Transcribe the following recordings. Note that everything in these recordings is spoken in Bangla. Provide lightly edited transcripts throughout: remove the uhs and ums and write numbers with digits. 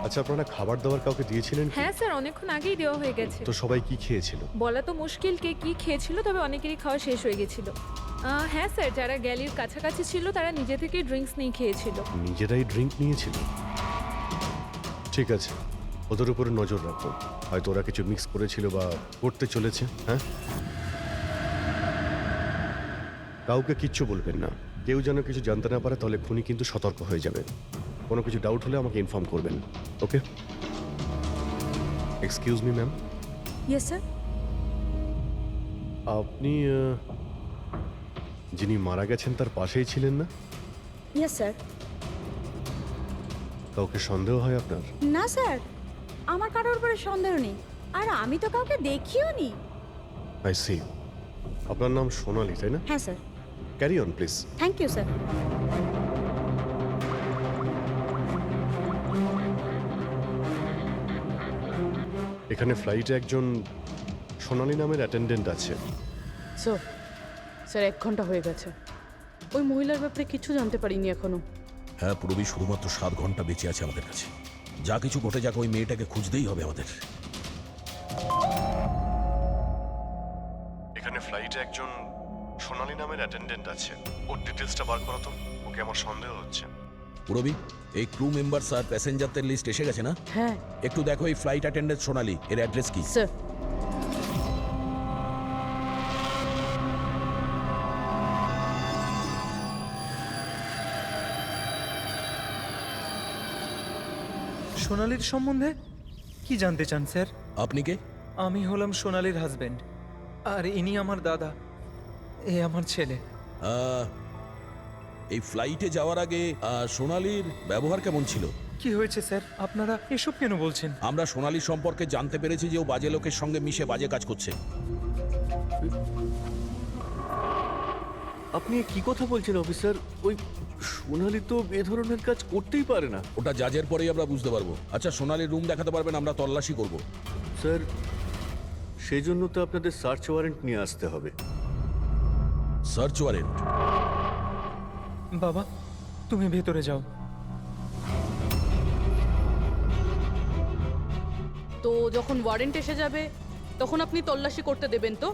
আচ্ছা, আপনারা খাবার দাবার কাউকে দিয়েছিলেন কি? হ্যাঁ স্যার, অনেকক্ষণ আগেই দেওয়া হয়ে গেছে। তো সবাই কি খেয়েছিল? বলা তো মুশকিল কে কি খেয়েছিল, তবে অনেকেরই খাওয়া শেষ হয়ে গেছিল। হ্যাঁ স্যার, যারা গ্যালির কাছাকাছি ছিল তারা নিজে থেকে ড্রিঙ্কস নিয়ে খেয়েছিল। নিজেরাই ড্রিঙ্ক নিয়েছিল? ঠিক আছে, ওদের উপরে নজর রাখো। হয়তো ওরা কিছু মিক্স করেছিল বা করতে চলেছে। হ্যাঁ, কাউকে কিচ্ছু বলবেন না। কেউ যেন কিছু জানতে না পারে, তাহলে খুনি কিন্তু সতর্ক হয়ে যাবে। কোনো কিছু ডাউট হলে আমাকে ইনফর্ম করবেন, okay? Excuse me ma'am, yes sir. আপনি যিনি মারা গেছেন তার পাশেই ছিলেন না? Yes sir. কাউকে সন্দেহ হয় আপনার? না স্যার, আমার কারোর উপরে সন্দেহ নেই, আর আমি তো কাউকে দেখিও নি। I see. আপনার নাম সোনালি, তাই না? হ্যাঁ sir. Carry on please. Thank you sir. এখানে ফ্লাইটে একজন সোনালি নামের অ্যাটেন্ডেন্ট আছে। স্যার, স্যার 1 ঘন্টা হয়ে গেছে। ওই মহিলার ব্যাপারে কিছু জানতে পারিনি এখনো। হ্যাঁ, পুরবী শুধুমাত্র 7 ঘন্টা বেঁচে আছে আমাদের কাছে। যা কিছু ঘটে যাক, ওই মেয়েটাকে খুঁজতেই হবে আমাদের। এখানে ফ্লাইটে একজন সোনালি নামের অ্যাটেন্ডেন্ট আছে। ওর ডিটেলসটা বার করো তো, ওকে আমার সন্দেহ হচ্ছে। পুরবী, এই ক্রু মেম্বারস আর প্যাসেঞ্জারদের লিস্ট এসে গেছে না? হ্যাঁ একটু দেখো এই ফ্লাইট অ্যাটেন্ডেন্ট সোনালি, এর অ্যাড্রেস কি? স্যার। সোনালির সম্বন্ধে কি জানতে চান স্যার? আপনি কে? আমি হলাম সোনালির হাজবেন্ড, আর ইনি আমার দাদা, এ আমার ছেলে। এই ফ্লাইটে যাওয়ার আগে সোনালির ব্যবহার কেমন ছিল? কি হয়েছে স্যার, আপনারা এসব কেন বলছেন? আমরা সোনালির সম্পর্কে জানতে পেরেছি যে ও বাজে লোকের সঙ্গে মিশে বাজে কাজ করছে। আপনি কি কথা বলছেন অফিসার? ওই সোনালি তো এ ধরনের কাজ করতেই পারে না। ওটা জাজের পরেই আমরা বুঝতে পারবো। আচ্ছা, সোনালির রুম দেখাতে পারবেন? আমরা তল্লাশি করব। স্যার, সেই জন্য তো আপনাদের সার্চ ওয়ারেন্ট নিয়ে আসতে হবে। Search warrant? বাবা, তুমি ভেতরে যাও। তো যখন ওয়ারেন্ট এসে যাবে তখন আপনি তল্লাশি করতে দেবেন তো?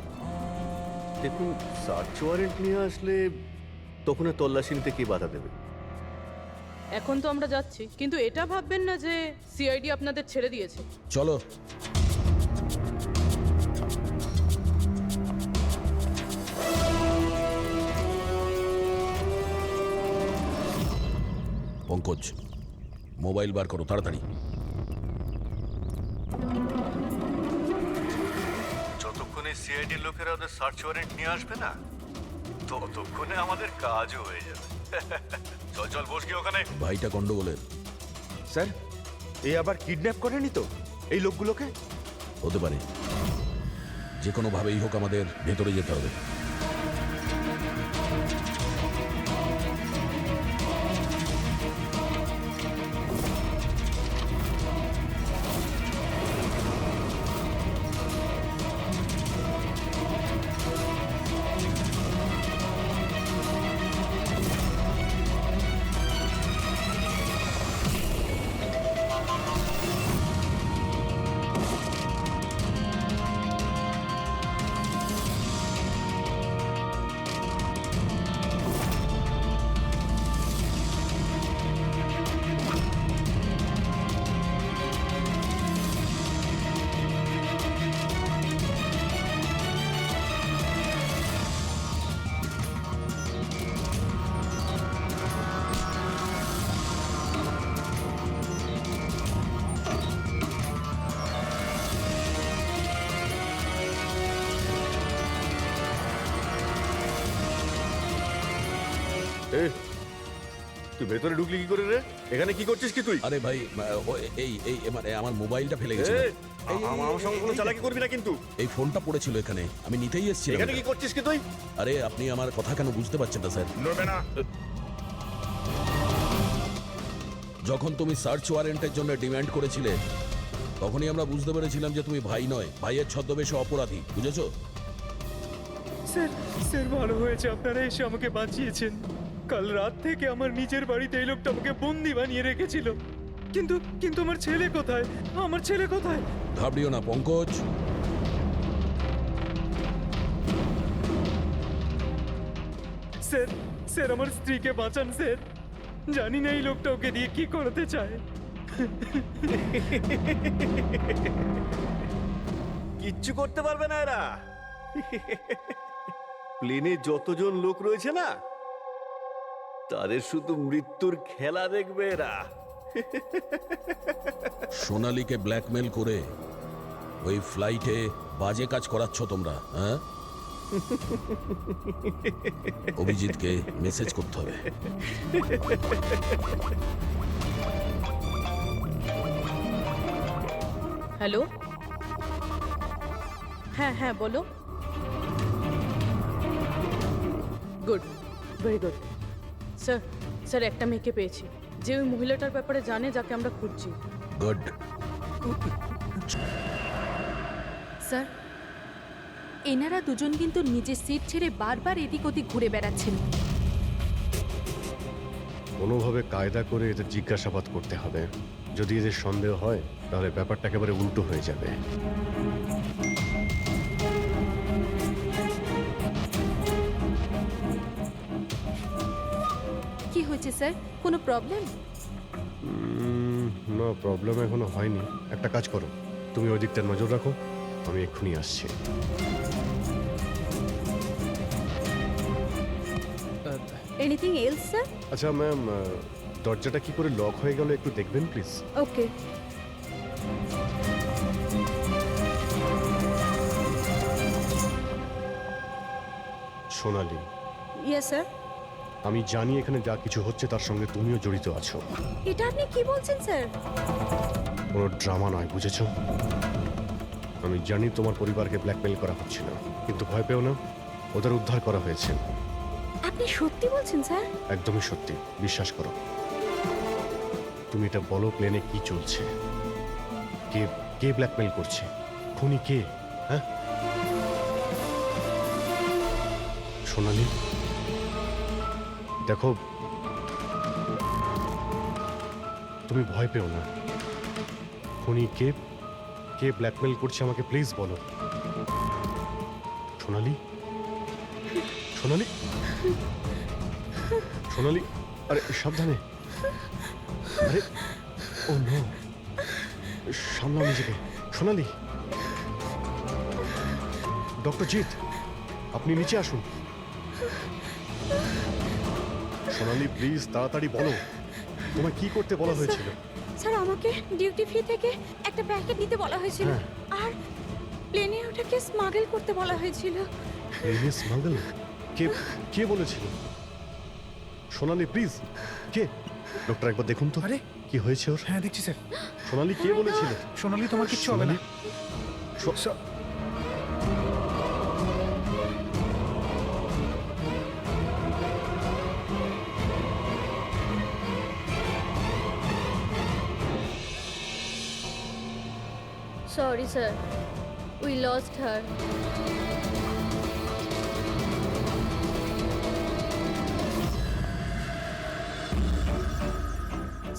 দেখুন, সার্চ ওয়ারেন্ট নিয়ে আসলে তখন আর তল্লাশি নিতে কে বাধা দেবে? এখন তো আমরা যাচ্ছি, কিন্তু এটা ভাববেন না যে সিআইডি আপনাদের ছেড়ে দিয়েছে। চলো। পঙ্কজ, মোবাইল বার করো তাড়াতাড়ি। যতক্ষণে সিআইডির লোকেরা ওদের সার্চ ওয়ারেন্ট নিয়ে আসবে না, ততক্ষণে আমাদের কাজও হয়ে যাবে। চল চল, বস গিয়ে ওখানে। ভাইটা গন্ডগোলের। স্যার, এ আবার কিডন্যাপ করেনি তো এই লোকগুলোকে? হতে পারে। যে কোনো ভাবেই হোক আমাদের ভেতরে যেতে হবে। তুই ভেতরে ঢুকলি কি করে রে? এখানে কি করছিস কি তুই? আরে ভাই, এই এই মানে আমার মোবাইলটা ফেলে গেছে। আমার সঙ্গে কোনো চালাকি করবি না কিন্তু। এই ফোনটা পড়েছিল এখানে, আমি নিতেই এসেছিলাম। এখানে কি করছিস কি তুই? আরে আপনি আমার কথা কেন বুঝতে পারছেন না স্যার? নড়বে না। যখন তুমি সার্চ ওয়ারেন্টের জন্য ডিমান্ড করেছিলে, তখনই আমরা বুঝতে পেরেছিলাম যে তুমি ভাই নয়, ভাইয়ের ছদ্মবেশে অপরাধী। বুঝেছো? স্যার, স্যার ভালো হয়েছে আপনারা এসে আমাকে বাঁচিয়েছেন। কাল রাত থেকে আমার নিজের বাড়িতে এই লোকটা আমাকে বন্দি বানিয়ে রেখেছিল। কিন্তু কিন্তু আমার ছেলে কোথায়? আমার ছেলে কোথায়? ঘাবড়িও না পঙ্কজ, স্যার স্যার আমার স্ত্রীকে বাঁচান স্যার। জানি না এই লোকটা ওকে দিয়ে কি করতে চায়। কিচ্ছু করতে পারবে না এরা। প্লেনে যতজন লোক রয়েছে না, তাদের শুধু মৃত্যুর খেলা দেখবে এরা। সোনালীকে ব্ল্যাকমেল করে ওই ফ্লাইটে বাজে কাজ করাচ্ছ তোমরা, হ্যাঁ? অভিজিৎকে মেসেজ করতে হবে। হ্যালো, হ্যাঁ হ্যাঁ বলো। Good, very good. Sir sir একটা মেয়েকে পেয়েছি যে ওই মহিলাটার ব্যাপারে জানে, যাকে আমরা খুঁজছি। গুড। স্যার, এনারা দুজন কিন্তু নিজের সিট ছেড়ে বারবার এদিক ওদিক ঘুরে বেড়াচ্ছেন। কোনোভাবে কায়দা করে এদের জিজ্ঞাসাবাদ করতে হবে। যদি এদের সন্দেহ হয় তাহলে ব্যাপারটা একেবারে উল্টো হয়ে যাবে। কি হয়েছে স্যার, কোনো প্রবলেম? না, প্রবলেম এখনো হয়নি। একটা কাজ করো, তুমি ওই দিকটা নজর রাখো, আমি এক্ষুনি আসছি। Anything else sir? আচ্ছা ম্যাম, দরজাটা কি করে লক হয়ে গেল একটু দেখবেন please. Okay. Sonali, yes sir. আমি জানি এখানে যা কিছু হচ্ছে তার সঙ্গে তুমিও জড়িত আছো। এটা আপনি কি বলছেন স্যার? কোনো ড্রামা নয়, বুঝেছো? আমি জানি তোমার পরিবারকে ব্ল্যাকমেল করা হচ্ছিল, কিন্তু ভয় পেও না, ওদের উদ্ধার করা হয়েছে। আপনি সত্যি বলছেন স্যার? একদমই সত্যি, বিশ্বাস করো। তুমি এটা বলো, প্লেনে কি চলছে? কে কে ব্ল্যাকমেল করছে? খুনি কে? হ্যাঁ সোনালি, দেখো, তুমি ভয় পেও না। খুনি কে, কে ব্ল্যাকমেল করছে আমাকে প্লিজ বলো। সোনালি, সোনালি, সোনালি, আরে সাবধানে। আরে ও নো, সামলাও নিজেকে। সোনালি, ডক্টর জিৎ, আপনি নিচে আসুন। সোনালি প্লিজ তাড়াতাড়ি বলো, তোমায় কি করতে বলা হয়েছিল? স্যার আমাকে ডিউটি ফ্রি থেকে একটা প্যাকেট নিতে বলা হয়েছিল, হ্যাঁ। আর প্লেনে ওটাকে স্মাগল করতে বলা হয়েছিল। প্লেনে স্মাগল? কে কে বলেছিল? সোনালি প্লিজ, কে? ডক্টর একবার দেখুন তো। আরে কি হয়েছে ওর? হ্যাঁ দেখছি স্যার। সোনালি কে বলেছিল? সোনালি তোমার কিচ্ছু হবে না। সোনালি, Sorry, sir. We lost her.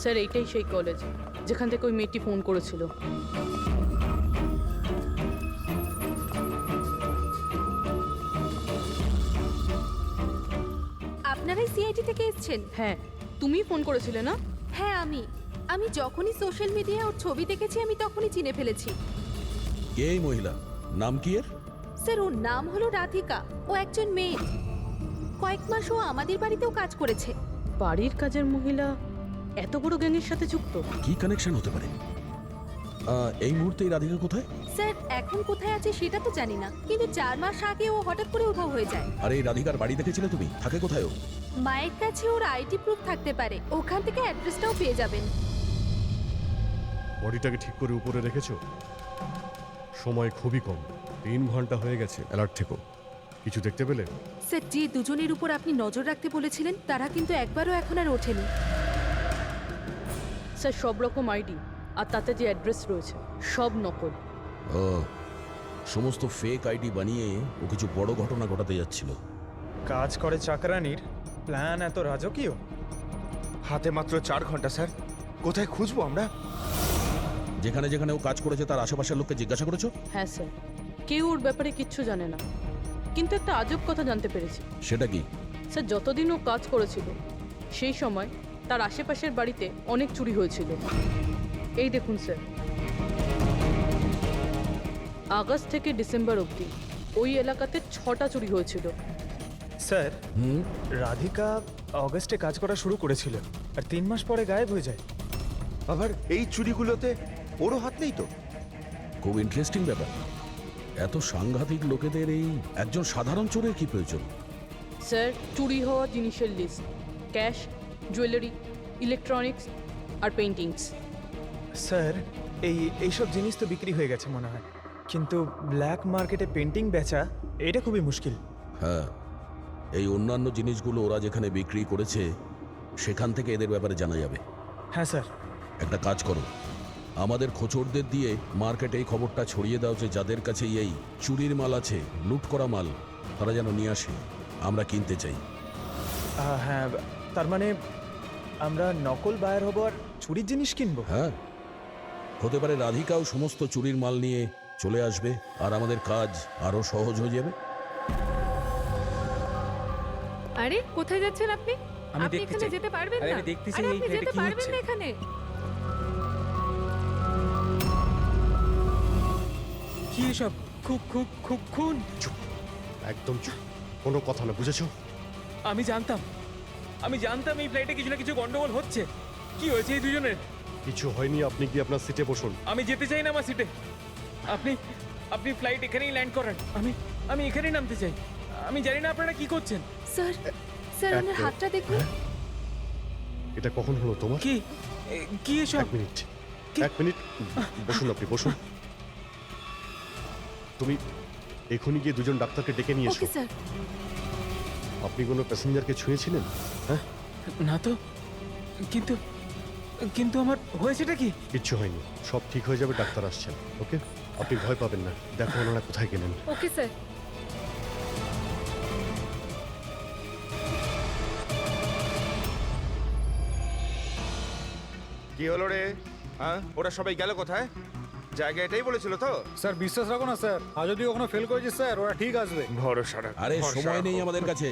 Sir এইটাই সেই কলেজ যেখান থেকে ওই মেয়েটি ফোন করেছিল। আপনারাই সিআইডি থেকে এসেছেন? হ্যাঁ, তুমি ফোন করেছিলে না? হ্যাঁ, আমি যখনই সোশ্যাল মিডিয়ায় ওর ছবি দেখেছি আমি তখনই চিনে ফেলেছি। কে এই মহিলা? নাম কি এর? স্যার, ওর নাম হলো রাধিকা। ও একজন মেয়ে। কয়েক মাস ও আমাদের বাড়িতেও কাজ করেছে। বাড়ির কাজের মহিলা এত বড় গ্যাংয়ের সাথে যুক্ত? কি কানেকশন হতে পারে? এই মুহূর্তে এই রাধিকা কোথায়? স্যার, এখন কোথায় আছে সেটা তো জানি না, কিন্তু 4 মাস আগে ও হঠাৎ করে উধাও হয়ে যায়। আরে এই রাধিকার বাড়ি দেখেছিলে তুমি? থাকে কোথায় ও? মায়ের কাছে ওর আইডি প্রুফ থাকতে পারে, ওখান থেকে অ্যাড্রেসটাও পেয়ে যাবেন। বডিটাকে ঠিক করে উপরে রেখেছো? সময় খুবই কম, 3 ঘন্টা হয়ে গেছে। অ্যালার্ট থেকো। কিছু দেখতে পেলে? স্যার, যে দুজনের উপর আপনি নজর রাখতে বলেছিলেন তারা কিন্তু একবারও এখন আর ওঠেনি। স্যার সব রকম আইডি আর তাতে যে অ্যাড্রেস রয়েছে সব নকল। ও, সমস্ত ফেক আইডি বানিয়ে ও কিছু বড় ঘটনা ঘটাতে যাচ্ছিল। কাজ করে চাকরানির প্ল্যান এত রাজকীয়? হাতে মাত্র 4 ঘন্টা স্যার, কোথায় খুঁজবো আমরা? যেখানে যেখানে ও কাজ করেছে তার আশেপাশের লোককে জিজ্ঞাসা করেছো? হ্যাঁ স্যার, কেউ ওর ব্যাপারে কিচ্ছু জানে না, কিন্তু একটা আজব কথা জানতে পেরেছি। সেটা কি? স্যার, যতদিন ও কাজ করেছিল সেই সময় তার আশেপাশের বাড়িতে অনেক চুরি হয়েছিল। এই দেখুন স্যার, আগস্ট থেকে ডিসেম্বর অবধি ওই এলাকাতে 6টা চুরি হয়েছিল। স্যার, হুম, রাধিকা অগস্টে কাজ করা শুরু করেছিল আর 3 মাস পরে গায়েব হয়ে যায়। আবার এই চুরিগুলোতে ওরও হাত নেই তো? খুব ইন্টারেস্টিং ব্যাপার। এত সাংঘাতিক লোকেদের এই একজন সাধারণ চোরের কি প্রয়োজন? স্যার, চুরি হওয়া জিনিসের লিস্ট: ক্যাশ, জুয়েলারি, ইলেকট্রনিক্স আর পেইন্টিংস। স্যার, এইসব জিনিস তো বিক্রি হয়ে গেছে মনে হয়, কিন্তু ব্ল্যাক মার্কেটে পেন্টিং বেচা এটা খুবই মুশকিল। হ্যাঁ, এই অন্যান্য জিনিসগুলো ওরা যেখানে বিক্রি করেছে সেখান থেকে এদের ব্যাপারে জানা যাবে। হ্যাঁ স্যার। একটা কাজ করো, আমাদের খোঁচরদের দিয়ে মার্কেটে এই খবরটা ছড়িয়ে দাও যে যাদের কাছে এই চুরির মাল আছে, লুট করা মাল, তারা যেন নিয়ে আসে, আমরা কিনতে চাই। হ্যাঁ, তার মানে আমরা নকল বায়ার হব আর চুরির জিনিস কিনবো? হ্যাঁ, হতে পারে রাধিকাও সমস্ত চুরির মাল নিয়ে চলে আসবে আর আমাদের কাজ আরো সহজ হয়ে যাবে। আরে কোথায় যাচ্ছেন আপনি? আমি আপনি দেখতে এখানে চাই। যেতে পারবেন আরে না। আমি দেখতে চাই আরে এই আপনি ফ্ল্যাটে যেতে কি পারবেন হচ্ছে। না এখানে। কি এসব? খুন? একদম চুপ, কোনো কথা না, বুঝেছো? আমি জানতাম এই ফ্লাইটে কিছু না কিছু গন্ডগোল হচ্ছে। কি হয়েছে এই দুজনের? কিছু হয়নি, আপনি কি আপনার সিটে বসুন। আমি যেতে চাই না আমার সিটে। আপনি ফ্লাইট এখানেই ল্যান্ড করান। আমি এখানেই নামতে চাই। আমি জানি না আপনারা কি করছেন। স্যার, স্যার ওনার এক- হাতটা দেখুন। এটা কখন হলো তোমার? কি এসব? এক মিনিট বসুন, আপনি বসুন। তুমি এখনই গিয়ে দুজন ডাক্তারকে ডেকে নিয়ে এসো। Okay sir. আপনি কোনো প্যাসেঞ্জারকে ছুঁয়েছিলেন? হ্যাঁ, না তো, কিন্তু আমার হয়েছেটা কি? কিচ্ছু হয়নি, সব ঠিক হয়ে যাবে, ডাক্তার আসছেন। ওকে, আপনি ভয় পাবেন না। দেখো ওনারা কোথায় গেলেন। Okay sir. কি হলো রে? হ্যাঁ, ওরা সবাই গেল কোথায়? জায়গা এটাই বলেছিল তো? স্যার বিশ্বাস রাখো না স্যার, আর যদি কখনো ফেল করেছি স্যার ওরা ঠিক আসবে। ভরসা রাখ, আরে ভরসা সময় নেই রাখো। আমাদের কাছে।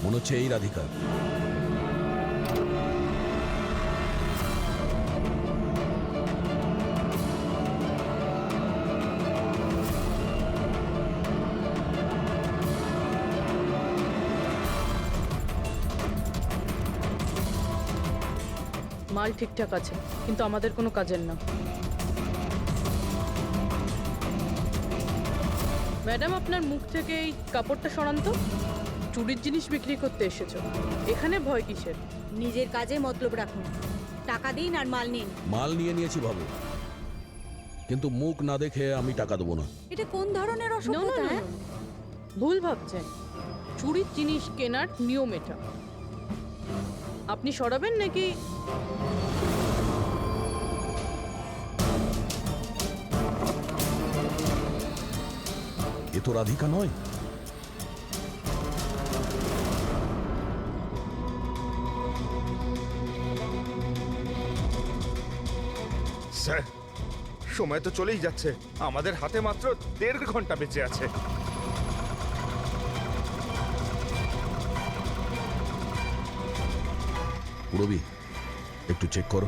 মনে হচ্ছে এই রাধিকা। মাল ঠিকঠাক আছে, কিন্তু আমাদের কোনো কাজের না। ম্যাডাম, আপনার মুখ থেকে এই কাপড়টা সরান তো। চুরির জিনিস বিক্রি করতে এসেছো, এখানে ভয় কিসের? নিজের কাজে মতলব রাখুন, টাকা দিন আর মাল নিন। মাল নিয়ে নিয়েছি ভাবো, কিন্তু মুখ না দেখে আমি টাকা দেবো না। এটা কোন ধরনের No, no, অসভ্যতা? no, হ্যাঁ? no. ভুল ভাবছেন। চুরির জিনিস কেনার নিয়ম এটা। আপনি সরাবেন নাকি? এ তো রাধিকা নয়। স্যার, সময় তো চলেই যাচ্ছে, আমাদের হাতে মাত্র 1.5 ঘন্টা বেঁচে আছে। পুরবি, একটু চেক করো।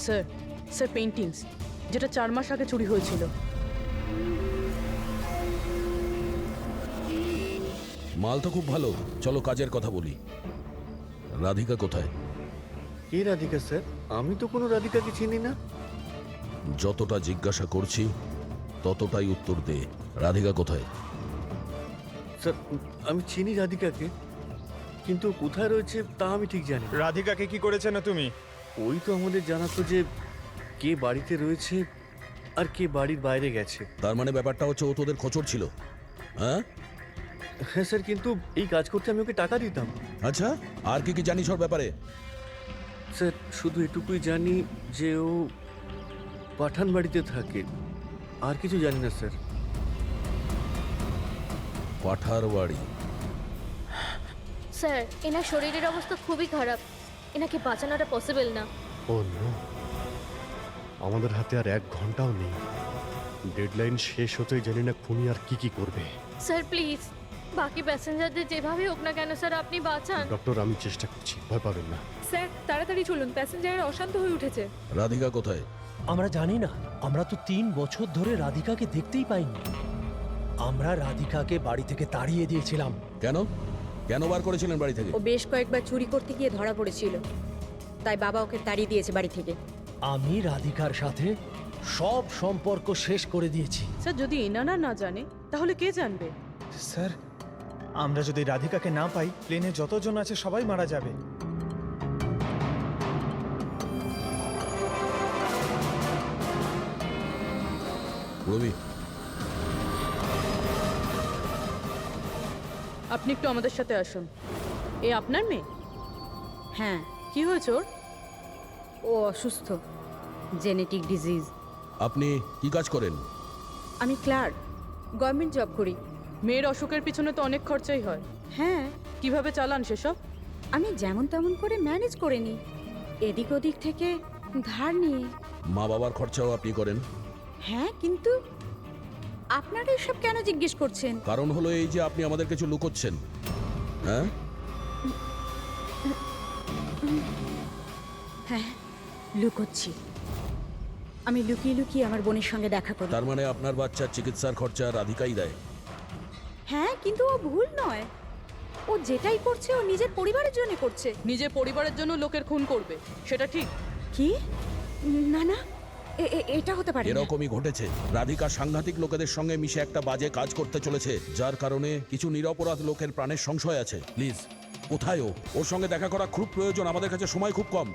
স্যার, স্যার পেইন্টিংস, যেটা 4 মাস আগে চুরি হয়েছিল। মাল তো খুব ভালো, চলো কাজের কথা বলি। রাধিকা কোথায়? কে রাধিকা স্যার? আমি তো কোনো রাধিকাকে চিনি না। যতটা জিজ্ঞাসা করছি ততটাই উত্তর দে। রাধিকা কোথায়? স্যার, আমি চিনি রাধিকাকে, কিন্তু কোথায় রয়েছে তা আমি ঠিক জানি। রাধিকাকে কি করেছে না তুমি? ওই তো আমাদের জানাতো যে কে বাড়িতে রয়েছে আর কে বাড়ির বাইরে গেছে। তার মানে ব্যাপারটা হচ্ছে ও তোদের খোঁচর ছিল, হ্যাঁ? হ্যাঁ স্যার, কিন্তু এই কাজ করতে আমি ওকে টাকা দিতাম। আচ্ছা, আর কি কি জানিস ওর ব্যাপারে? স্যার শুধু এটুকুই জানি যে ও পাঠান বাড়িতে থাকে, আর কিছু জানি না স্যার। পাঠার বাড়ি? স্যার এনার শরীরের অবস্থা খুবই খারাপ, এনাকে বাঁচানোটা পসিবল না। ও নো, আমাদের হাতে আর 1 ঘন্টাও নেই। ডেডলাইন শেষ হতেই জানি না খুনি আর কি করবে। স্যার প্লিজ বাকি প্যাসেঞ্জারদের যেভাবে হোক না কেন স্যার আপনি বাঁচান। ডক্টর, আমি চেষ্টা করছি, ভয় পাবেন না। স্যার তাড়াতাড়ি চলুন, প্যাসেঞ্জারের অশান্ত হয়ে উঠেছে। রাধিকা কোথায়? আমরা জানি না, আমরা তো 3 বছর ধরে রাধিকাকে দেখতেই পাইনি। আমরা রাধিকাকে বাড়ি থেকে তাড়িয়ে দিয়েছিলাম। কেন কেন বার করেছিলেন বাড়ি থেকে? ও বেশ কয়েকবার চুরি করতে গিয়ে ধরা পড়েছিল, তাই বাবা ওকে তাড়িয়ে দিয়েছে বাড়ি থেকে। আমি রাধিকার সাথে সব সম্পর্ক শেষ করে দিয়েছি। স্যার যদি এনারা না জানে তাহলে কে জানবে? স্যার, আমরা যদি রাধিকাকে না পাই, প্লেনে যতজন আছে সবাই মারা যাবে। রবি, আপনি একটু আমাদের সাথে আসুন। এ আপনার মেয়ে? হ্যাঁ, কি হয়েছে ওর? ও অসুস্থ, জেনেটিক ডিজিজ। আপনি কি কাজ করেন? আমি ক্লার্ক, গভর্নমেন্ট জব করি। মেয়ের অসুখের পিছনে তো অনেক খরচাই হয়। হ্যাঁ, কিভাবে চালান সেসব? আমি যেমন তেমন করে ম্যানেজ করে নিই, এদিক ওদিক থেকে ধার নিয়ে। মা বাবার খরচাও আপনি করেন? হ্যাঁ, কিন্তু আপনারা এসব কেন জিজ্ঞেস করছেন? কারণ হলো এই যে আপনি আমাদের কিছু লুকোচ্ছেন, হ্যাঁ? হ্যাঁ, লুকোচ্ছি। আমি লুকিয়ে লুকিয়ে আমার বোনের সঙ্গে দেখা করি। তার মানে আপনার বাচ্চার চিকিৎসার খরচা রাধিকাই দেয়? হ্যাঁ, কিন্তু ও ভুল নয়। ও যেটাই করছে ও নিজের পরিবারের জন্য করছে। নিজের পরিবারের জন্য লোকের খুন করবে, সেটা ঠিক? কি? না না, এটা হতে পারে না। এরকমই ঘটেছে। রাধিকা সাংঘাতিক লোকেদের সঙ্গে মিশে একটা বাজে কাজ করতে চলেছে, যার কারণে কিছু নিরপরাধ লোকের প্রাণের সংশয় আছে। প্লিজ, কোথায় ও? ওর সঙ্গে দেখা করা খুব প্রয়োজন, আমাদের কাছে সময় খুব কম।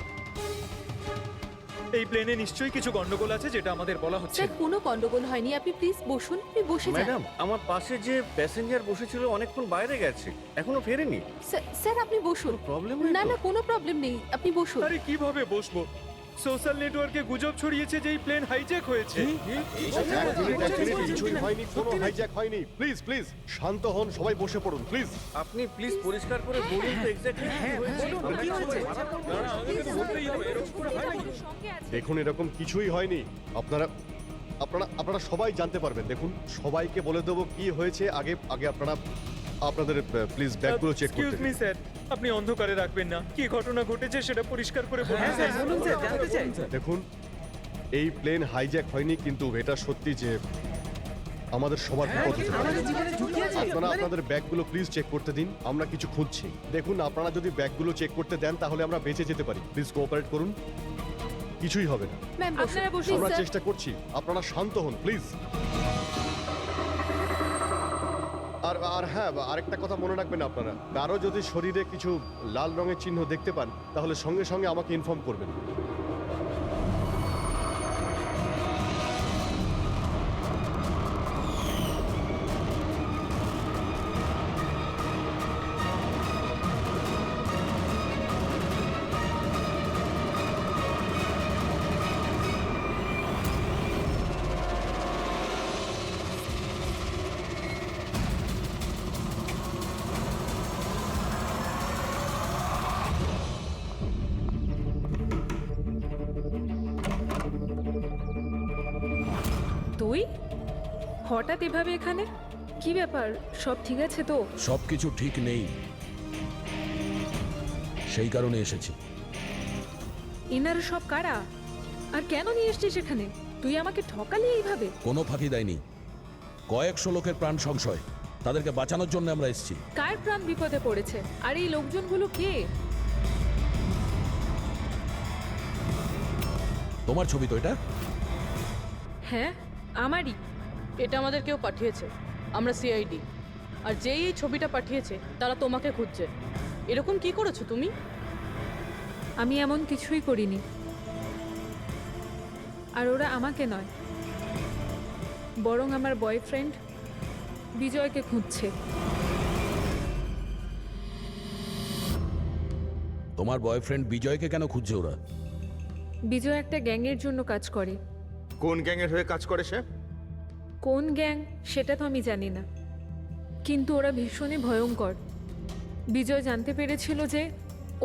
এই প্লেনে নিশ্চয়ই কিছু গন্ডগোল আছে যেটা আমাদের বলা হচ্ছে। স্যার কোনো গন্ডগোল হয়নি, আপনি প্লিজ বসুন, আপনি বসে যান। ম্যাডাম, আমার পাশে যে প্যাসেঞ্জার বসেছিল অনেকক্ষণ বাইরে গেছে, এখনো ফেরেনি। স্যার আপনি বসুন। প্রবলেম না না, কোনো প্রবলেম নেই, আপনি বসুন। আরে কিভাবে বসবো? সোশ্যাল নেটওয়ার্কে গুজব ছড়িয়েছে যে এই প্লেন হাইজ্যাক হয়েছে। কিছুই হয়নি, কোনো হাইজ্যাক হয়নি। প্লিজ প্লিজ শান্ত হন, সবাই বসে পড়ুন প্লিজ। আপনি প্লিজ পরিষ্কার করে বলুন তো এক্স্যাক্টলি কি হয়েছে। দেখুন, এরকম কিছুই হয়নি। আপনারা আপনারা আপনারা সবাই জানতে পারবেন। দেখুন, সবাইকে বলে দেবো কি হয়েছে। আগে আগে আপনারা আপনাদের প্লিজ ব্যাগগুলো চেক এক্সকিউজ করতে মি দিন। স্যার, আপনি অন্ধকারে রাখবেন না। কি ঘটনা ঘটেছে সেটা পরিষ্কার করে বলুন স্যার। দেখুন, এই প্লেন হাইজ্যাক হয়নি, কিন্তু এটা সত্যি যে আমাদের সবার বিপদ হতে পারে। আপনারা আপনাদের ব্যাগগুলো প্লিজ চেক করতে দিন, আমরা কিছু খুঁজছি। দেখুন, আপনারা যদি ব্যাগগুলো চেক করতে দেন তাহলে আমরা বেঁচে যেতে পারি। প্লিজ কোঅপারেট করুন, কিছুই হবে না। ম্যাম আপনারা বসুন আমরা স্যার। চেষ্টা করছি, আপনারা শান্ত হন প্লিজ। আর আর হ্যাঁ, আরেকটা কথা মনে রাখবেন, আপনারা কারো যদি শরীরে কিছু লাল রঙের চিহ্ন দেখতে পান তাহলে সঙ্গে সঙ্গে আমাকে ইনফর্ম করবেন। তুই হঠাৎ এভাবে এখানে? কি ব্যাপার, সব ঠিক আছে তো? সবকিছু ঠিক নেই, সেই কারণে এসেছি। এনারা সব কারা আর কেন নিয়ে এসছিস এখানে? তুই আমাকে ঠকালি এইভাবে? কোনো ফাঁকি দেয়নি, কয়েকশো লোকের প্রাণ সংশয়, তাদেরকে বাঁচানোর জন্য আমরা এসেছি। কার প্রাণ বিপদে পড়েছে? আর এই লোকজনগুলো কে? তোমার ছবি তো এটা? হ্যাঁ আমারই। এটা আমাদের কেউ পাঠিয়েছে, আমরা সিআইডি। আর যেই এই ছবিটা পাঠিয়েছে তারা তোমাকে খুঁজছে। এরকম কি করেছো তুমি? আমি এমন কিছুই করিনি। আর ওরা আমাকে নয়, বরং আমার বয়ফ্রেন্ড বিজয়কে খুঁজছে। তোমার বয়ফ্রেন্ড বিজয়কে কেন খুঁজছে ওরা? বিজয় একটা গ্যাংয়ের জন্য কাজ করে। কোন গ্যাংয়ের হয়ে কাজ করে সে? কোন গ্যাং সেটা তো আমি জানি না, কিন্তু ওরা ভীষণই ভয়ঙ্কর। বিজয় জানতে পেরেছিল যে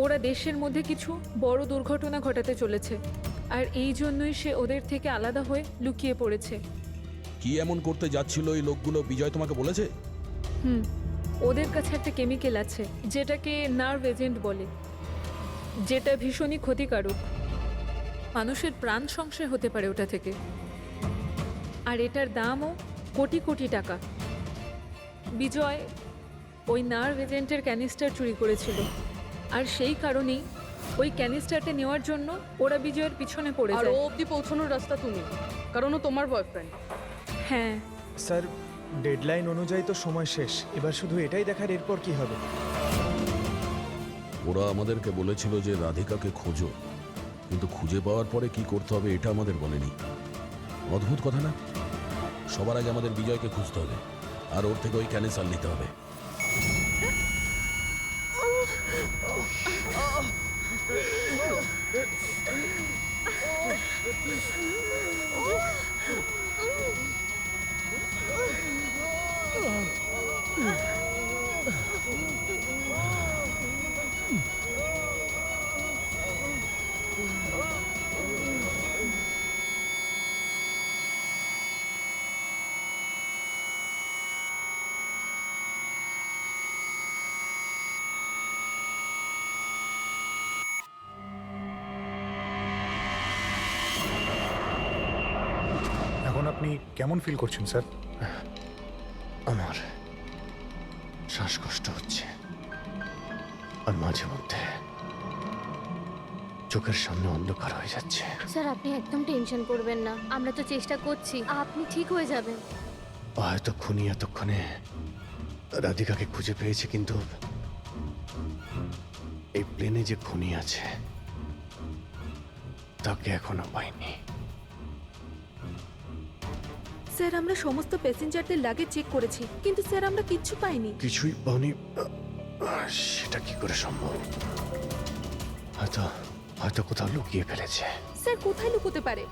ওরা দেশের মধ্যে কিছু বড় দুর্ঘটনা ঘটাতে চলেছে, আর এই জন্যই সে ওদের থেকে আলাদা হয়ে লুকিয়ে পড়েছে। কি এমন করতে যাচ্ছিল এই লোকগুলো বিজয় তোমাকে বলেছে? ওদের কাছে একটা কেমিক্যাল আছে যেটাকে নার্ভ এজেন্ট বলে, যেটা ভীষণই ক্ষতিকারক। মানুষের প্রাণ সংশয় হতে পারে ওটা থেকে, আর এটার দামও কোটি কোটি টাকা। বিজয় ওই নার্ভ এজেন্টের ক্যানিস্টার চুরি করেছিল, আর সেই কারণেই ওই ক্যানিস্টারটা নেওয়ার জন্য ওরা বিজয়ের পিছনে পড়ে আর যায়। ও অবধি পৌঁছানোর রাস্তা তুমি, কারণ ও তোমার বয়ফ্রেন্ড। হ্যাঁ, স্যার ডেডলাইন অনুযায়ী তো সময় শেষ, এবার শুধু এটাই দেখার এরপর কি হবে। ওরা আমাদেরকে বলেছিল যে রাধিকাকে খোঁজো, কিন্তু খুঁজে পাওয়ার পরে কি করতে হবে এটা আমাদের বলেনি। অদ্ভুত কথা না? সবার আগে আমাদের বিজয়কে খুঁজতে হবে, আর ওর থেকে ওই ক্যানেসার নিতে হবে। এখন আপনি কেমন ফিল করছেন স্যার? আমার শ্বাসকষ্ট হচ্ছে, আর মাঝে মধ্যে চোখের সামনে অন্ধকার হয়ে যাচ্ছে। স্যার আপনি একদম টেনশন করবেন না, আমরা তো চেষ্টা করছি, আপনি ঠিক হয়ে যাবেন। হয়তো খুনি এতক্ষণে রাধিকাকে খুঁজে পেয়েছে, কিন্তু এই প্লেনে যে খুনি আছে তাকে এখনো পাইনি। স্যার আমরা সমস্ত প্যাসেঞ্জারদের লাগেজ চেক করেছি, কিন্তু স্যার আমরা কিচ্ছু পাইনি। কিছুই পাওনি? সেটা কি করে সম্ভব? হয়তো হয়তো কোথাও লুকিয়ে ফেলেছে। স্যার কোথায় লুকোতে পারে?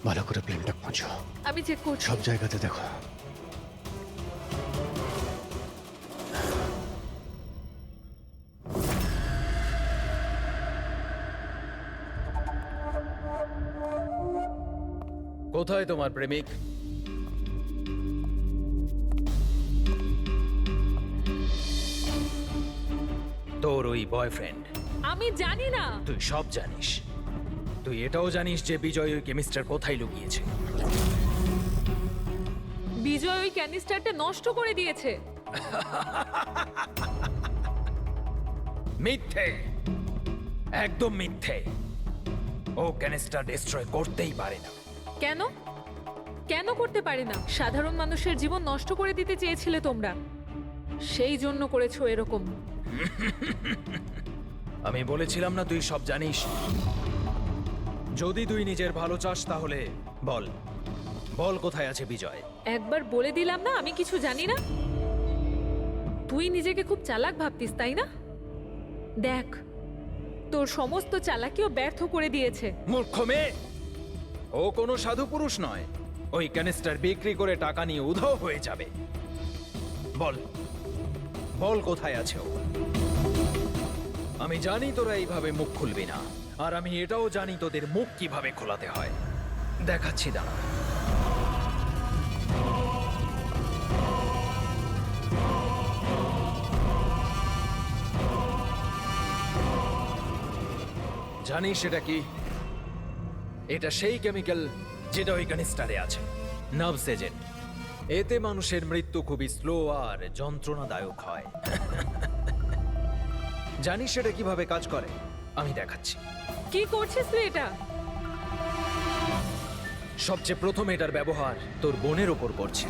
ভালো করে প্লেনটা খোঁজো। আমি চেক করছি। সব জায়গাতে দেখো। কোথায় তোমার প্রেমিক? তোর ওই বয়ফ্রেন্ড। আমি জানি না। তুই সব জানিস। তুই এটাও জানিস যে বিজয় ওই কেমিস্টার কোথায় লুকিয়েছে। বিজয় ওই ক্যানিস্টারটা নষ্ট করে দিয়েছে। মিথ্যে, একদম মিথ্যে। ও ক্যানিস্টার ডিস্ট্রয় করতেই পারে না। কেন কেন করতে পারে না? সাধারণ মানুষের জীবন নষ্ট করে দিতে চেয়েছিলে তোমরা, সেই জন্য করেছো এরকম। আমি বলেছিলাম না তুই সব জানিস? যদি তুই নিজের ভালো চাস তাহলে বল, বল কোথায় আছে বিজয়? একবার বলে দিলাম না আমি কিছু জানি না। তুই নিজেকে খুব চালাক ভাবতিস, তাই না? দেখ, তোর সমস্ত চালাকিও ব্যর্থ করে দিয়েছে। মূর্খ মেয়ে, ও কোনো সাধু পুরুষ নয়। ওই ক্যানিস্টার বিক্রি করে টাকা নিয়ে উধাও হয়ে যাবে। বল, বল কোথায় আছে ও? আমি জানি তোরা এইভাবে মুখ খুলবি না, আর আমি এটাও জানি তোদের মুখ কিভাবে খোলাতে হয়। দেখাচ্ছি দাঁড়া। জানিস এটা কি? এটা সেই কেমিক্যাল যেটা ওই ক্যানিস্টারে আছে, নার্ভস এজেন্ট। এতে মানুষের মৃত্যু খুবই স্লো আর যন্ত্রণাদায়ক হয়। জানিস সেটা কিভাবে কাজ করে? আমি দেখাচ্ছি। কি করছিস তুই এটা? সবচেয়ে প্রথম এটার ব্যবহার তোর বোনের ওপর করছে।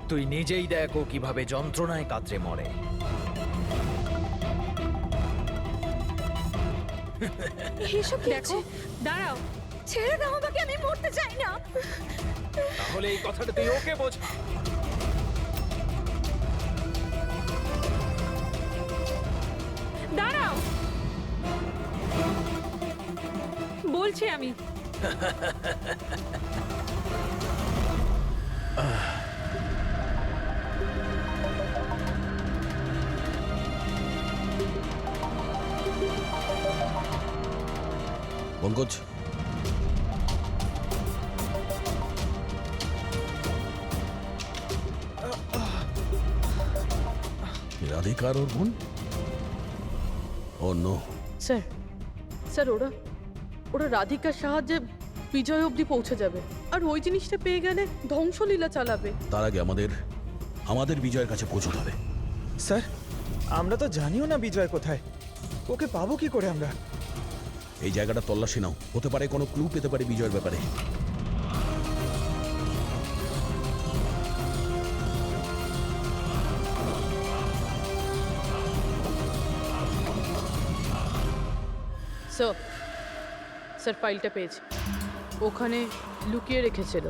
তুই নিজেই দেখ ও কিভাবে যন্ত্রণায় কাতরে মরে। এসব কি দেখো হচ্ছে? দাঁড়াও। ছেড়ে দাও আমাকে, আমি মরতে চাই না। তাহলে এই কথাটা তুই ওকে বোঝা। দাঁড়াও বলছি আমি। পঙ্কজ, রাধিকার ওর বোন? ও নো। স্যার স্যার ওরা ওরা রাধিকার সাহায্যে বিজয় অবধি পৌঁছে যাবে, আর ওই জিনিসটা পেয়ে গেলে ধ্বংসলীলা চালাবে। তার আগে আমাদের বিজয়ের কাছে পৌঁছতে হবে। স্যার, আমরা তো জানিও না বিজয় কোথায়। ওকে পাবো কি করে আমরা? এই জায়গাটা তল্লাশি নাও, হতে পারে কোনো ক্লু পেতে পারে বিজয়ের ব্যাপারে। স্যার স্যার ফাইলটা পেয়েছি, ওখানে লুকিয়ে রেখেছিল।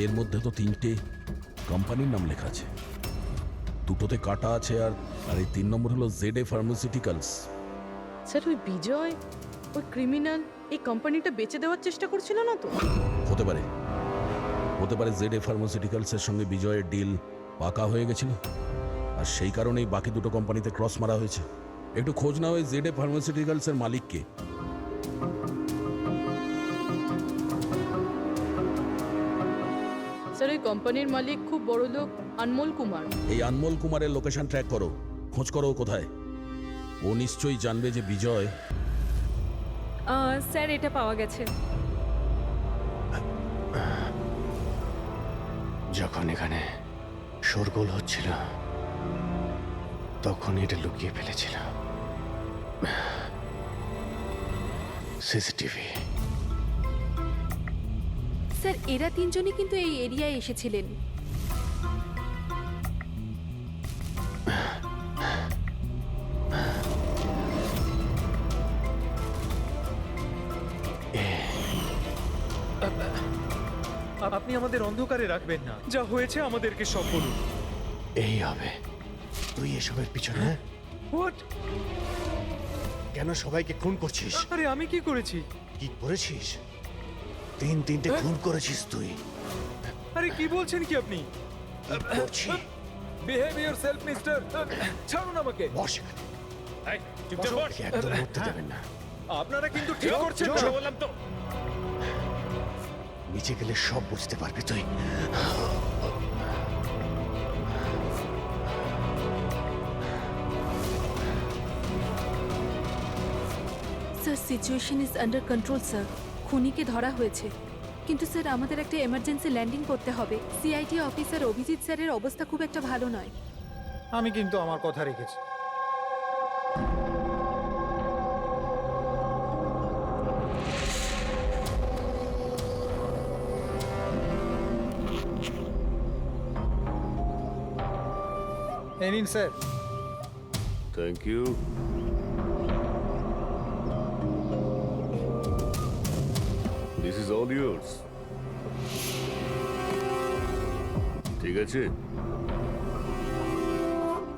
এর মধ্যে তো 3টে কোম্পানির নাম লেখা আছে, দুটোতে কাটা আছে, আর এই 3 নম্বর হলো ZA ফার্মাসিউটিক্যালস। স্যার ওই বিজয়, ওই ক্রিমিনাল এই কোম্পানিটা বেচে দেওয়ার চেষ্টা করছিল না তো? হতে পারে ZA ফার্মাসিউটিক্যালসের সঙ্গে বিজয়ের ডিল পাকা হয়ে গেছিল, আর সেই কারণেই বাকি দুটো কোম্পানিতে ক্রস মারা হয়েছে। একটু খোঁজ নাও ওই ZA ফার্মাসিউটিক্যালসের মালিককে। স্যার ওই কোম্পানির মালিক খুব বড় লোক আনমোল কুমার। এই আনমোল কুমারের লোকেশন ট্র্যাক করো, খোঁজ করো ও কোথায়। ও নিশ্চয়ই জানবে যে বিজয়। স্যার এটা পাওয়া গেছে। যখন এখানে শোরগোল হচ্ছিল তখন এটা লুকিয়ে ফেলেছিল। সিসিটিভি। স্যার এরা তিনজনই কিন্তু এই এরিয়ায় এসেছিলেন। আপনি আমাদের অন্ধকারে রাখবেন না, যা হয়েছে আমাদেরকে সব বলুন। এই হবে। তুই এসবের পিছনে হোয়াট? কেন সবাইকে খুন করছিস? আরে আমি কি করেছি? কি করেছিস? 3টে খুন করেছিস তুই। আরে কি বলছেন কি আপনি? করছি। Behave yourself mister. ছাড়ুন আমাকে। বস এখানে। এই, চুপচাপ বস। একে একদম উঠতে দেবেন না। আপনারা কিন্তু ঠিক করছেন না, বললাম তো। নিচে গেলে সব বুঝতে পারবি তুই। Sir situation is under control sir. খুনিকে ধরা হয়েছে, কিন্তু স্যার আমাদের একটা এমার্জেন্সি ল্যান্ডিং করতে হবে। সিআইটি অফিসার অভিজিৎ স্যারের অবস্থা খুব একটা ভালো নয়। আমি কিন্তু আমার কথা রেখেছি। এই নিন sir. Thank you. This is all yours. ঠিক আছে।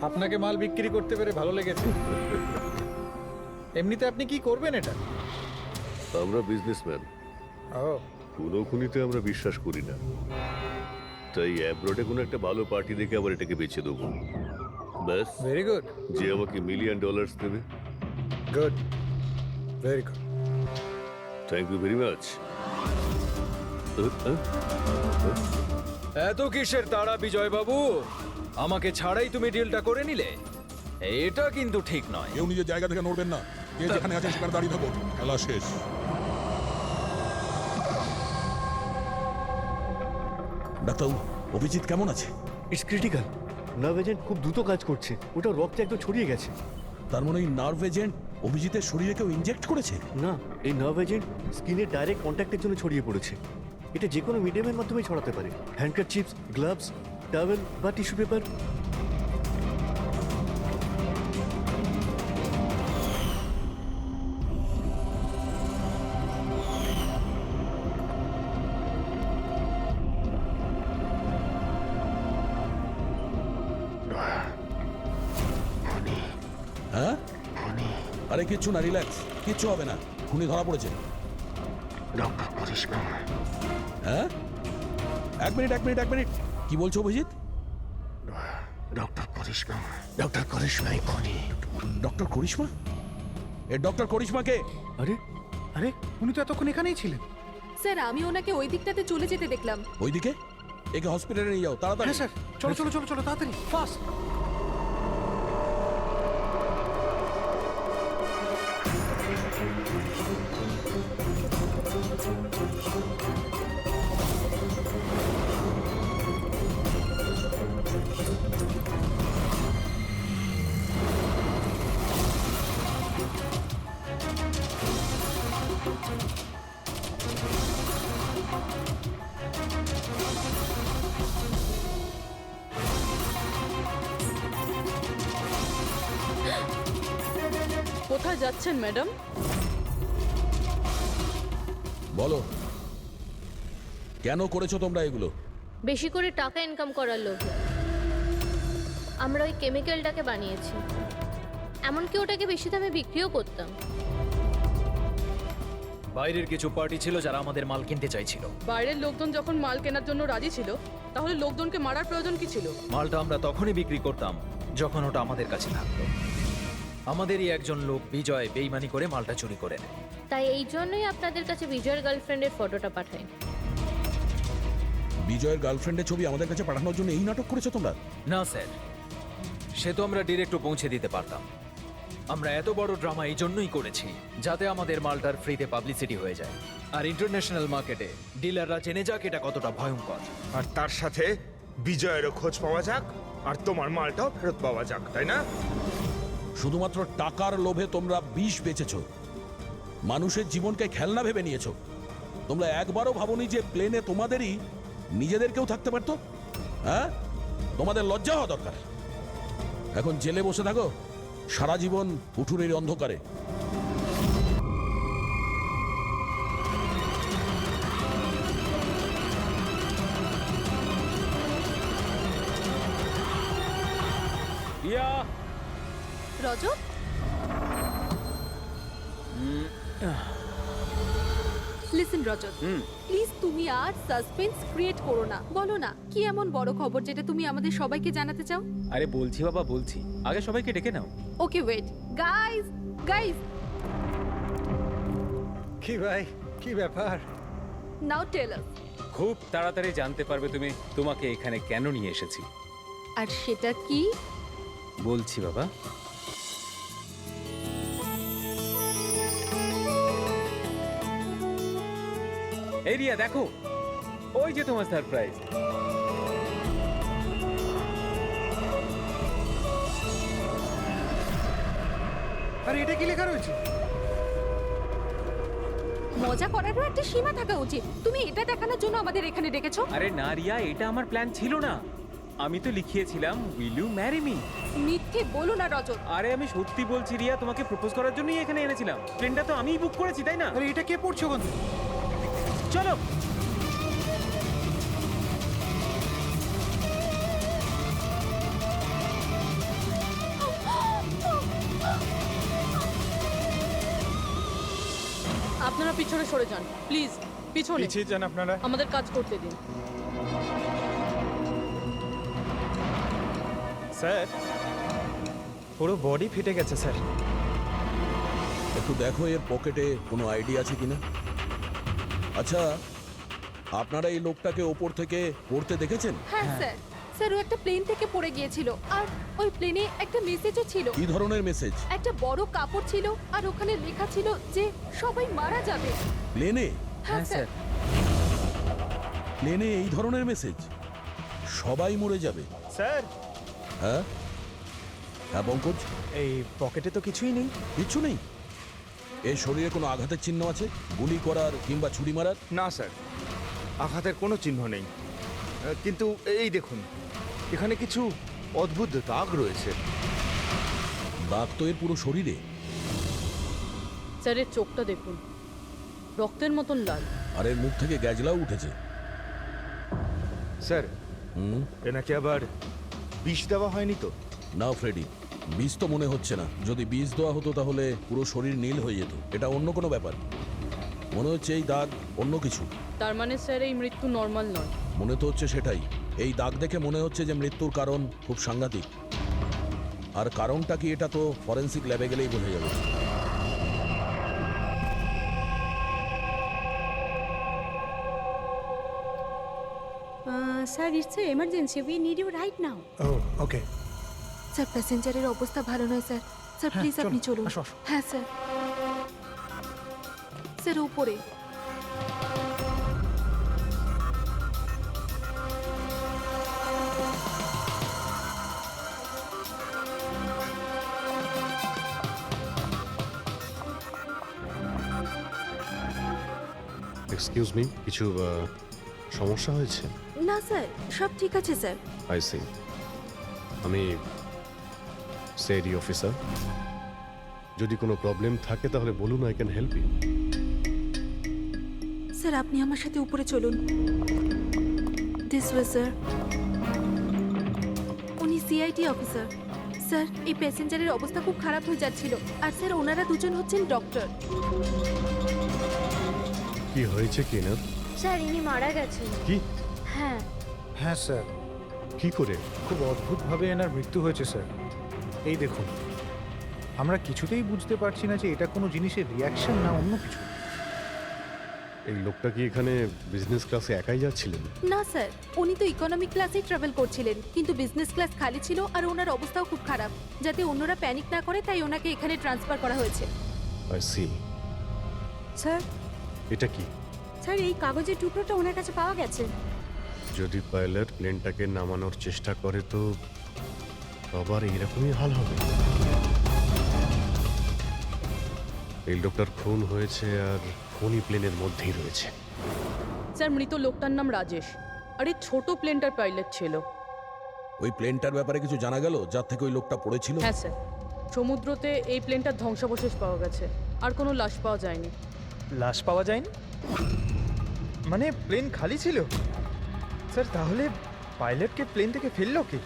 আপনাকে মাল বিক্রি করতে পেরে ভালো লেগেছে। এমনিতে আপনি কি করবেন এটা? আমরা বিজনেসম্যান, ও কোনো খুনিতে আমরা বিশ্বাস করি না, তাই অ্যাব্রোডে কোনো একটা ভালো পার্টি দেখে আবার এটাকে বেচে দেবো। ব্যাস। Very good. যে আমাকে $1 মিলিয়ন দেবে। Good, very good. Thank you very much. এত কিসের তাড়া বিজয় বাবু? আমাকে ছাড়াই তুমি ডিলটা করে নিলে? এটা কিন্তু ঠিক নয়। কেউ নিজের জায়গা থেকে নড়বেন না, যে যেখানে আছেন সেখানে দাঁড়িয়ে থাকো, খেলা শেষ। ডাক্তার, অভিজিৎ কেমন আছে? It's critical. নার্ভ এজেন্ট খুব দ্রুত কাজ করছে, ওটা রক্তে একদম ছড়িয়ে গেছে। তার মানে ওই নার্ভ এজেন্ট অভিজিতের শরীরে কেউ ইনজেক্ট করেছে? না, এই নার্ভ এজেন্ট স্কিনের ডাইরেক্ট কন্ট্যাক্টের জন্য ছড়িয়ে পড়েছে। এটা যে কোনো মিডিয়ামের মাধ্যমে ছড়াতে পারে। হ্যান্ডকারচিপস, গ্লাভস, টাওয়েল বা টিস্যু পেপার। হ্যাঁ আরে কিচ্ছু না, রিল্যাক্স, কিচ্ছু হবে না। খুনি ধরা পড়েছে। হ্যাঁ এক মিনিট কি বলছো অভিজিৎ? ডক্টর করিশ্মাই খুনি। ডক্টর করিশ্মা? এ ডক্টর করিশ্মা কে? আরে উনি তো এতক্ষণ এখানেই ছিলেন। স্যার আমি ওনাকে ওই দিকটাতে চলে যেতে দেখলাম। ওইদিকে? একে হসপিটালে নিয়ে যাও তাড়াতাড়ি। হ্যাঁ স্যার, চলো তাড়াতাড়ি, ফাস্ট। কোথায় যাচ্ছেন ম্যাডাম? বলো কেন করেছো তোমরা এগুলো? বেশি করে টাকা ইনকাম করার লোভে আমরা ওই কেমিক্যালটাকে বানিয়েছি, এমনকি ওটাকে বেশি দামে বিক্রিও করতাম। বাইরের কিছু পার্টি ছিল যারা আমাদের মাল কিনতে চাইছিল। বাইরের লোকজন যখন মাল কেনার জন্য রাজি ছিল, তাহলে লোকজনকে মারার প্রয়োজন কি ছিল? মালটা আমরা তখনই বিক্রি করতাম যখন ওটা আমাদের কাছে থাকতো। আমাদেরই একজন লোক বিজয় বেইমানি করে মালটা চুরি করে নেয়। তাই এই জন্যই আপনাদের কাছে বিজয়ের গার্লফ্রেন্ডের ফটোটা পাঠাই। বিজয়ের গার্লফ্রেন্ডের ছবি আমাদের কাছে পাঠানোর জন্য এই নাটক করেছো তোমরা? না স্যার, সে তো আমরা ডিরেক্টও পৌঁছে দিতে পারতাম। আমরা এত বড় ড্রামা এই জন্যই করেছি যাতে আমাদের মালটার ফ্রিতে পাবলিসিটি হয়ে যায়, আর ইন্টারন্যাশনাল মার্কেটে ডিলাররা জেনে যাক এটা কতটা ভয়ঙ্কর। আর তার সাথে বিজয়েরও খোঁজ পাওয়া যাক, আর তোমার মালটাও ফেরত পাওয়া যাক, তাই না? শুধুমাত্র টাকার লোভে তোমরা বিষ বেচেছো, মানুষের জীবনকে খেলনা ভেবে নিয়েছো। তোমরা একবারও ভাবোনি যে প্লেনে তোমাদেরই নিজেদেরকেও থাকতে পারতো? হ্যাঁ, তোমাদের লজ্জা হওয়া দরকার। এখন জেলে বসে থাকো সারা জীবন উঠুনের অন্ধকারে। রজত, লিসেন রজত, প্লিজ তুমি আর সাসপেন্স ক্রিয়েট করো না। বলো না কি এমন বড় খবর যেটা তুমি আমাদের সবাইকে জানাতে চাও? আরে বলছি বাবা, বলছি, আগে সবাইকে ডেকে নাও। ওকে ওয়েট, গাইস গাইস, কি ভাই, কি ব্যাপার? নাও টেল আস। খুব তাড়াতাড়ি জানতে পারবে তুমি তোমাকে এখানে কেন নিয়ে এসেছি। আর সেটা কি? বলছি বাবা। এই রিয়া দেখো, ওই যে তোমার সারপ্রাইজ। আরে এটা কি লেখা রয়েছে? মজা করারও একটা সীমা থাকা উচিত। তুমি এটা দেখানোর জন্য আমাদের এখানে ডেকেছো? আরে না রিয়া, এটা আমার প্ল্যান ছিল না। আমি তো লিখিয়েছিলাম উইল ইউ ম্যারি মি। মিথ্যে বলো না রজত। আরে আমি সত্যি বলছি রিয়া, তোমাকে প্রপোজ করার জন্যই এখানে এনেছিলাম। প্লেনটা তো আমিই বুক করেছি, তাই না? আরে এটা কে পড়ছো কোন? চলো। আপনারা পিছনে সরে যান প্লিজ, পিছনে। পিছিয়ে যান আপনারা। আমাদের কাজ করতে দিন। স্যার, পুরো বডি ফেটে গেছে স্যার। একটু দেখো এর পকেটে কোনো আইডিয়া আছে কিনা। আচ্ছা, আপনারা এই লোকটাকে ওপর থেকে পড়তে দেখেছেন? হ্যাঁ স্যার, স্যার ও একটা প্লেন থেকে পড়ে গিয়েছিল, আর ওই প্লেনে একটা মেসেজও ছিল। কি ধরনের মেসেজ? একটা বড় কাপড় ছিল, আর ওখানে লেখা ছিল যে সবাই মারা যাবে। প্লেনে? হ্যাঁ স্যার। প্লেনে এই ধরনের মেসেজ? সবাই মরে যাবে? স্যার। হ্যাঁ হ্যাঁ পঙ্কজ, এই পকেটে তো কিছুই নেই। কিচ্ছু নেই? এই শরীরে কোনো আঘাতের চিহ্ন আছে, গুলি করার কিংবা ছুরি মারার? না স্যার, আঘাতের কোনো চিহ্ন নেই। কিন্তু এই দেখুন, এখানে কিছু অদ্ভুত দাগ রয়েছে। দাগ তো এর পুরো শরীরে। স্যার এর চোখটা দেখুন, রক্তের মতন লাল। আর এর মুখ থেকে গ্যাজলাও উঠেছে। স্যার, এনাকে আবার বিষ দেওয়া হয়নি তো? না ফ্রেডি, বিষ তো মনে হচ্ছে না। যদি বিষ দেওয়া হতো তাহলে পুরো শরীর নীল হয়ে যেত। এটা অন্য কোনো ব্যাপার। মনে হচ্ছে এই দাগ অন্য কিছু। তার মানে স্যার এই মৃত্যু নর্মাল নয়। মনে তো হচ্ছে সেটাই। এই দাগ দেখে মনে হচ্ছে যে মৃত্যুর কারণ খুব সাংঘাতিক। আর কারণটা কি এটা তো ফরেন্সিক ল্যাবে গেলেই বোঝা যাবে। Sir it's emergency, we need you right now. Oh okay. Sir প্যাসেঞ্জারের অবস্থা ভালো নয় স্যার। স্যার প্লিজ আপনি চলুন। হ্যাঁ স্যার। স্যার উপরে। এক্সকিউজ মি, কিছু সমস্যা হয়েছে? না স্যার, সব ঠিক আছে স্যার। I see. আমি সিআইডি অফিসার। যদি কোনো প্রবলেম থাকে তাহলে বলুন, I can help you. Sir আপনি আমার সাথে উপরে চলুন। This way sir. উনি সিআইডি অফিসার। স্যার এই প্যাসেঞ্জারের অবস্থা খুব খারাপ হয়ে যাচ্ছিল। আর স্যার ওনারা দুজন হচ্ছেন ডক্টর। কি হয়েছে কি না? স্যার ইনি মারা গেছেন। কি? হ্যাঁ। হ্যাঁ স্যার, কি করে? খুব অদ্ভুতভাবে এনার মৃত্যু হয়েছে স্যার। এই দেখুন, আমরা কিছুতেই বুঝতে পারছি না যে এটা কোনো জিনিসের রিয়াকশন না অন্য কিছু। এই লোকটা কি এখানে বিজনেস ক্লাসে একাই যাচ্ছিলেন? না স্যার, উনি তো ইকোনমিক ক্লাসেই ট্রাভেল করছিলেন, কিন্তু বিজনেস ক্লাস খালি ছিল আর ওনার অবস্থাও খুব খারাপ। যাতে অন্যরা প্যানিক না করে তাই ওনাকে এখানে ট্রান্সফার করা হয়েছে। I C. স্যার, এটা কি? স্যার এই কাগজের টুকরোটা ওনার কাছে পাওয়া গেছে। যদি পাইলট প্লেনটাকে নামানোর চেষ্টা করে তো আবার এইরকমই হাল হবে। এই লোকটার খুন হয়েছে আর খুনি প্লেনের মধ্যেই রয়েছে। স্যার মৃত লোকটার নাম রাজেশ। আর এই ছোট প্লেনটার পাইলট ছিল। ওই প্লেনটার ব্যাপারে কিছু জানা গেল যার থেকে ওই লোকটা পড়েছিল? হ্যাঁ স্যার, সমুদ্রতে এই প্লেনটার ধ্বংসাবশেষ পাওয়া গেছে। আর কোনো লাশ পাওয়া যায়নি। লাশ পাওয়া যায়নি মানে প্লেন খালি ছিল? স্যার তাহলে পাইলটকে প্লেন থেকে ফেললো কি?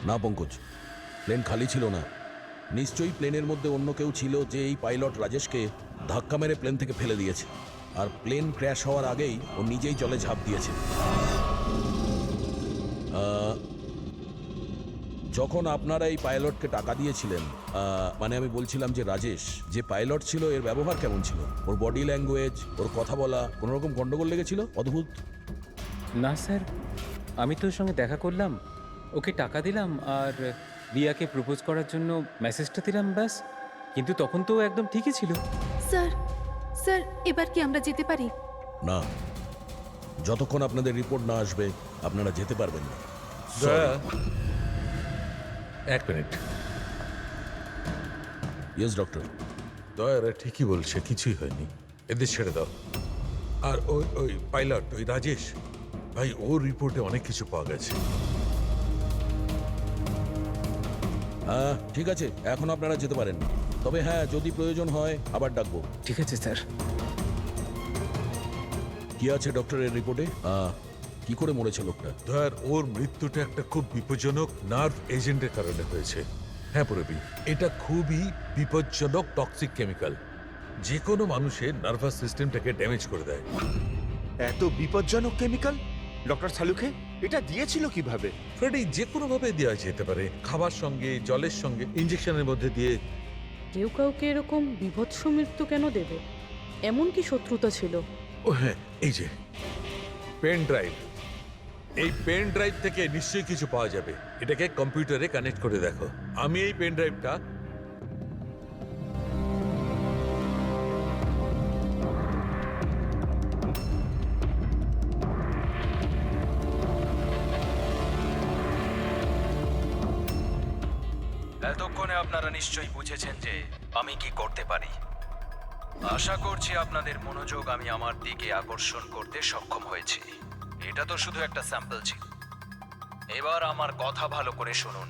না পঙ্কজ, প্লেন খালি ছিল না। নিশ্চয়ই প্লেনের মধ্যে অন্য কেউ ছিল যে এই পাইলট রাজেশকে ধাক্কা মেরে প্লেন থেকে ফেলে দিয়েছে। আর প্লেন ক্র্যাশ হওয়ার আগেই ও নিজেই জলে ঝাঁপ দিয়েছে। যখন আপনারা এই পাইলটকে টাকা দিয়েছিলেন, মানে আমি বলছিলাম যে রাজেশ যে পাইলট ছিল এর ব্যবহার কেমন ছিল? ওর বডি ল্যাঙ্গুয়েজ, ওর কথা বলা, কোনো রকম গন্ডগোল লেগেছিল? অদ্ভুত। না স্যার, আমি তো ওর সঙ্গে দেখা করলাম, ওকে টাকা দিলাম আর রিয়াকে প্রপোজ করার জন্য মেসেজটা দিলাম, ব্যাস। কিন্তু তখন তো ও একদম ঠিকই ছিল। স্যার, স্যার এবার কি আমরা যেতে পারি? না, যতক্ষণ আপনাদের রিপোর্ট না আসবে আপনারা যেতে পারবেন না। এক মিনিট। Yes doctor. দয়ারা ঠিকই বলছে, কিছুই হয়নি, এদের ছেড়ে দাও। আর ওই ওই পাইলট, ওই রাজেশ ভাই, ওর রিপোর্টে অনেক কিছু পাওয়া গেছে। হ্যাঁ ঠিক আছে, এখন আপনারা যেতে পারেন। তবে হ্যাঁ, যদি প্রয়োজন হয় আবার ডাকবো। ঠিক আছে স্যার। কি আছে ডক্টরের রিপোর্টে? কি করে মরেছে লোকটা? দয়ার, ওর মৃত্যুটা একটা খুব বিপজ্জনক নার্ভ এজেন্টের কারণে হয়েছে। হ্যাঁ পুরবি, এটা খুবই বিপজ্জনক টক্সিক কেমিক্যাল, যে কোনো মানুষের নার্ভাস সিস্টেমটাকে ড্যামেজ করে দেয়। এত বিপজ্জনক কেমিক্যাল ডক্টর সালুকে এটা দিয়েছিল কিভাবে? ফ্রেডি, যে কোনো ভাবে দেওয়া যেতে পারে, খাবার সঙ্গে, জলের সঙ্গে, ইঞ্জেকশনের মধ্যে দিয়ে। কেউ কাউকে এরকম বিভৎস মৃত্যু কেন দেবে? এমন কি শত্রুতা ছিল? ও হ্যাঁ, এই যে পেন ড্রাইভ, এই পেন ড্রাইভ থেকে নিশ্চয়ই কিছু পাওয়া যাবে। এটাকে কম্পিউটারে কানেক্ট করে দেখো। আমি এই পেন ড্রাইভটা এতক্ষণে আপনারা নিশ্চয়ই বুঝেছেন যে আমি কি করতে পারি। আশা করছি আপনাদের মনোযোগ আমি আমার দিকে আকর্ষণ করতে সক্ষম হয়েছি। এটা তো শুধু একটা স্যাম্পল ছিল। এবার আমার কথা ভালো করে শুনুন।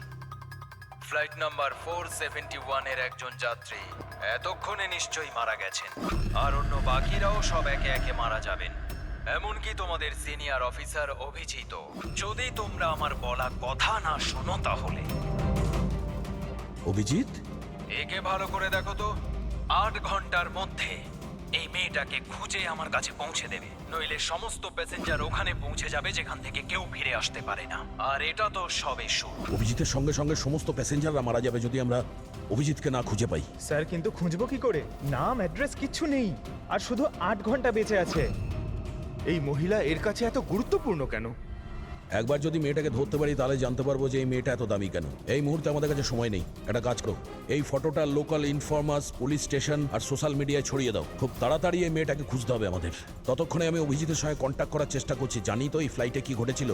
ফ্লাইট নাম্বার 471 এর একজন যাত্রী এতক্ষণে নিশ্চয়ই মারা গেছেন, আর অন্য বাকিরাও সব একে একে মারা যাবেন, এমনকি তোমাদের সিনিয়র অফিসার অভিজিৎ। যদি তোমরা আমার বলা কথা না শোনো তাহলে অভিজিৎ, একে ভালো করে দেখো তো, 8 ঘন্টার মধ্যে এই মেয়েটাকে খুঁজে আমার কাছে পৌঁছে দেবে, নইলে সমস্ত প্যাসেঞ্জার ওখানে পৌঁছে যাবে যেখান থেকে কেউ ফিরে আসতে পারে না। আর এটা তো সবে শুরু। অভিজিতের সঙ্গে সঙ্গে সমস্ত প্যাসেঞ্জাররা মারা যাবে যদি আমরা অভিজিৎকে না খুঁজে পাই। স্যার কিন্তু খুঁজবো কি করে? নাম অ্যাড্রেস কিচ্ছু নেই, আর শুধু 8 ঘন্টা বেঁচে আছে। এই মহিলা এর কাছে এত গুরুত্বপূর্ণ কেন? একবার যদি মেয়েটাকে ধরতে পারি তাহলে জানতে পারবো যে এই মেয়েটা এত দামি কেন। এই মুহূর্তে আমাদের কাছে সময় নেই, একটা কাজ করো, এই ফটোটা লোকাল ইনফরমার্স, পুলিশ স্টেশন আর সোশ্যাল মিডিয়ায় ছড়িয়ে দাও। খুব তাড়াতাড়ি এই মেয়েটাকে খুঁজতে হবে আমাদের। ততক্ষণে আমি অভিজিতের সঙ্গে কন্ট্যাক্ট করার চেষ্টা করছি। জানি তো এই ফ্লাইটে কি ঘটেছিল।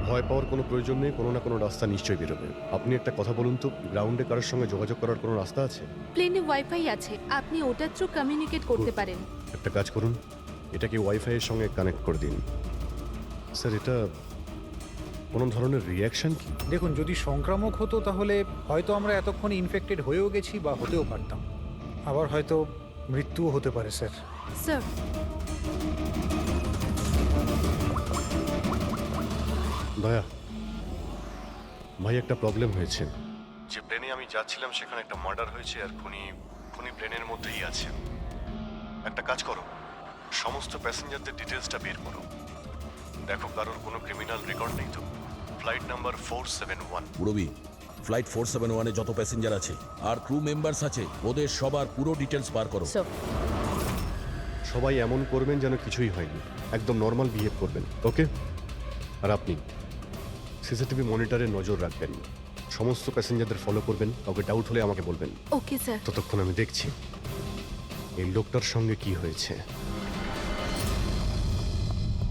ভয় পাওয়ার কোনো প্রয়োজন নেই, কোনো না কোনো রাস্তা নিশ্চয়ই বেরোবে। আপনি একটা কথা বলুন তো, গ্রাউন্ডে কারোর সঙ্গে যোগাযোগ করার কোনো রাস্তা আছে? প্লেনে ওয়াইফাই আছে, আপনি ওটার থ্রু কমিউনিকেট করতে পারেন। একটা কাজ করুন, এটাকে ওয়াইফাই এর সঙ্গে কানেক্ট করে দিন। স্যার, এটা কোনো ধরনের রিয়াকশন কি? দেখুন, যদি সংক্রামক হতো তাহলে হয়তো আমরা এতক্ষণে ইনফেক্টেড হয়েও গেছি বা হতেও পারতাম, আবার হয়তো মৃত্যুও হতে পারে স্যার। স্যার, দয়া ভাই, একটা প্রবলেম হয়েছে। যে প্লেনে আমি যাচ্ছিলাম সেখানে একটা মার্ডার হয়েছে, আর খুনি প্লেনের মধ্যেই আছে। একটা কাজ করো, সমস্ত প্যাসেঞ্জারদের ডিটেলসটা বের করো। দেখো কারোর কোনো ক্রিমিনাল রেকর্ড নেই তো। Flight number 471। পুরবি, ফ্লাইট 471-এ যত প্যাসেঞ্জার আছে আর ক্রু মেম্বার্স আছে, ওদের সবার পুরো ডিটেলস বার করো। সবাই এমন করবেন যেন কিছুই হয়নি, একদম নর্মাল বিহেভ করবেন, ওকে? আর আপনি সিসিটিভি মনিটরে নজর রাখবেন, সমস্ত প্যাসেঞ্জারদের ফলো করবেন, কাউকে ডাউট হলে আমাকে বলবেন। Okay sir. ততক্ষণ আমি দেখছি এই লোকটার সঙ্গে কি হয়েছে।